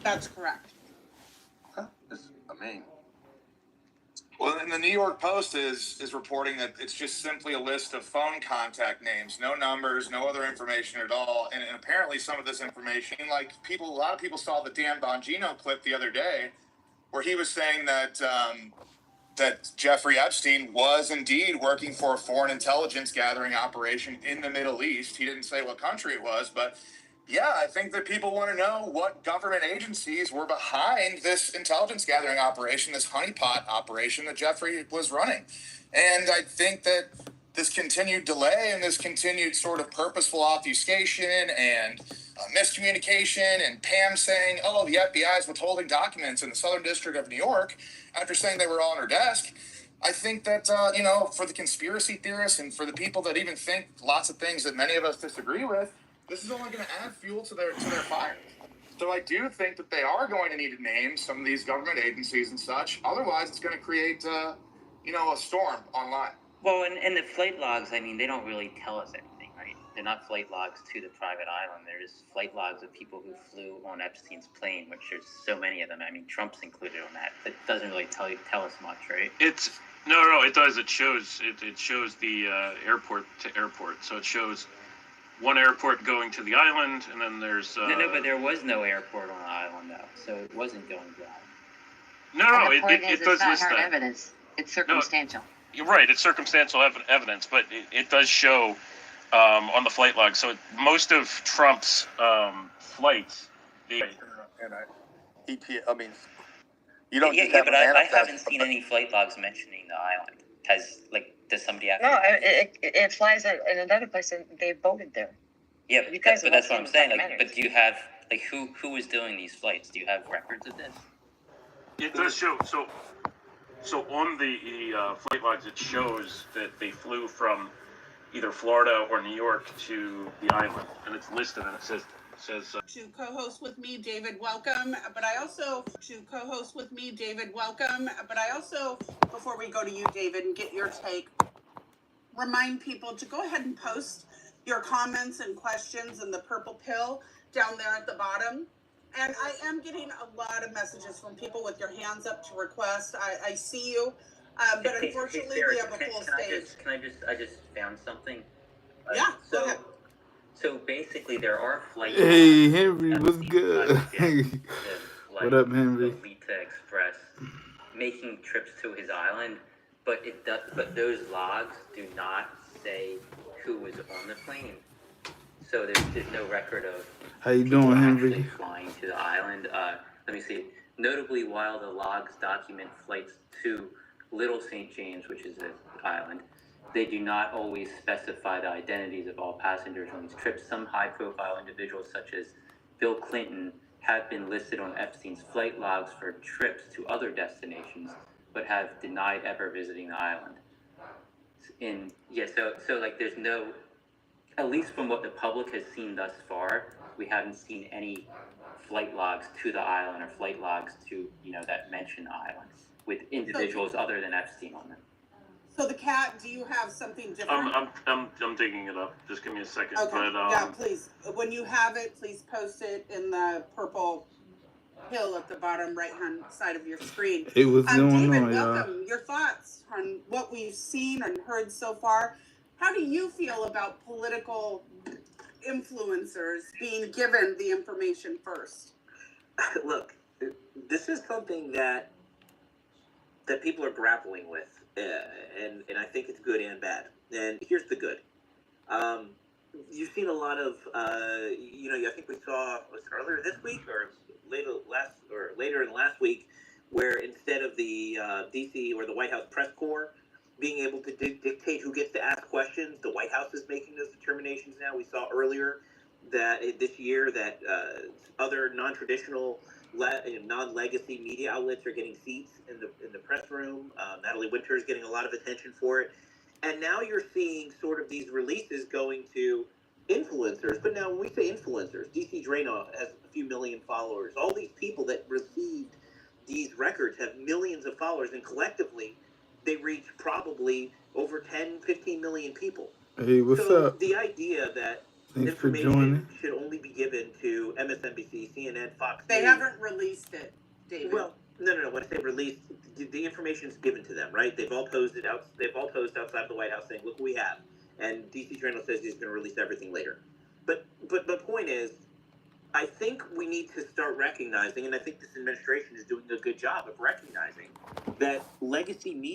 That's correct. Huh? Well, and the New York Post is reporting that it's just simply a list of phone contact names, no numbers, no other information at all. And apparently some of this information, like a lot of people saw the Dan Bongino clip the other day, where he was saying that that Jeffrey Epstein was indeed working for a foreign intelligence gathering operation in the Middle East. He didn't say what country it was, but yeah, I think that people want to know what government agencies were behind this intelligence gathering operation, this honeypot operation that Jeffrey was running. And I think that this continued delay and this continued sort of purposeful obfuscation and miscommunication, and Pam saying, oh, the FBI is withholding documents in the Southern District of New York after saying they were all on her desk. I think that, for the conspiracy theorists and for the people that even think lots of things that many of us disagree with, this is only going to add fuel to their fire. So I do think that they are going to need to name some of these government agencies and such. Otherwise, it's going to create, a storm online. Well, and the flight logs, I mean, they don't really tell us anything, right? They're not flight logs to the private island. They're just flight logs of people who flew on Epstein's plane, which there's so many of them. I mean, Trump's included on that. It doesn't really tell us much, right? No, it does. It shows the airport to airport. So it shows one airport going to the island, and then there's no, but there was no airport on the island though, so it wasn't going to the island. No, it does list that. Evidence. It's circumstantial. You're right. It's circumstantial evidence, but it does show on the flight log. So most of Trump's flights, you don't. Yeah, but I haven't seen any flight logs mentioning the island. Does somebody have? No, it flies in another place, and they voted there. Yeah, but that's what I'm saying. But do you have who is doing these flights? Do you have records of this? It does show. So on the flight logs, it shows that they flew from either Florida or New York to the island, and it's listed, and it says. To co-host with me, David, welcome. But I also, before we go to you, David, and get your take, remind people to go ahead and post your comments and questions in the purple pill down there at the bottom. And I am getting a lot of messages from people with your hands up to request. I see you, but unfortunately we have a full stage. I just found something. Yeah, go ahead. So basically, there are flights. Hey, Henry, what's good? What up, Henry? Lita Express making trips to his island, but those logs do not say who was on the plane. So there's no record of how you doing, Henry? Flying to the island. Let me see. Notably, while the logs document flights to Little St. James, which is an island, they do not always specify the identities of all passengers on these trips. Some high-profile individuals, such as Bill Clinton, have been listed on Epstein's flight logs for trips to other destinations, but have denied ever visiting the island. So there's no, at least from what the public has seen thus far, we haven't seen any flight logs to the island or flight logs to, that mention the island with individuals other than Epstein on them. So the cat, do you have something different? I'm digging it up. Just give me a second. Okay. But, yeah, please. When you have it, please post it in the purple pill at the bottom right-hand side of your screen. It was going David, on, welcome. Your thoughts on what we've seen and heard so far. How do you feel about political influencers being given the information first? Look, this is something that people are grappling with. And I think it's good and bad. And here's the good. You've seen a lot of, I think we saw, was it earlier this week or later in last week, where instead of the DC or the White House press corps being able to dictate who gets to ask questions, the White House is making those determinations now. We saw earlier that this year that other non-traditional non-legacy media outlets are getting seats in the press room. Natalie Winter is getting a lot of attention for it. And now you're seeing sort of these releases going to influencers. But now when we say influencers, DC Drano has a few million followers. All these people that received these records have millions of followers. And collectively, they reach probably over 10, 15 million people. Hey, what's up? The idea that Thanks for information joining. should only be given to MSNBC, CNN, Fox They News. haven't released it, David. Well, no. When I say released, the information's given to them, right? They've all posted out. They've all posted outside the White House saying, "Look what we have." And DC Journal says he's going to release everything later. But the point is, I think we need to start recognizing, and I think this administration is doing a good job of recognizing that legacy media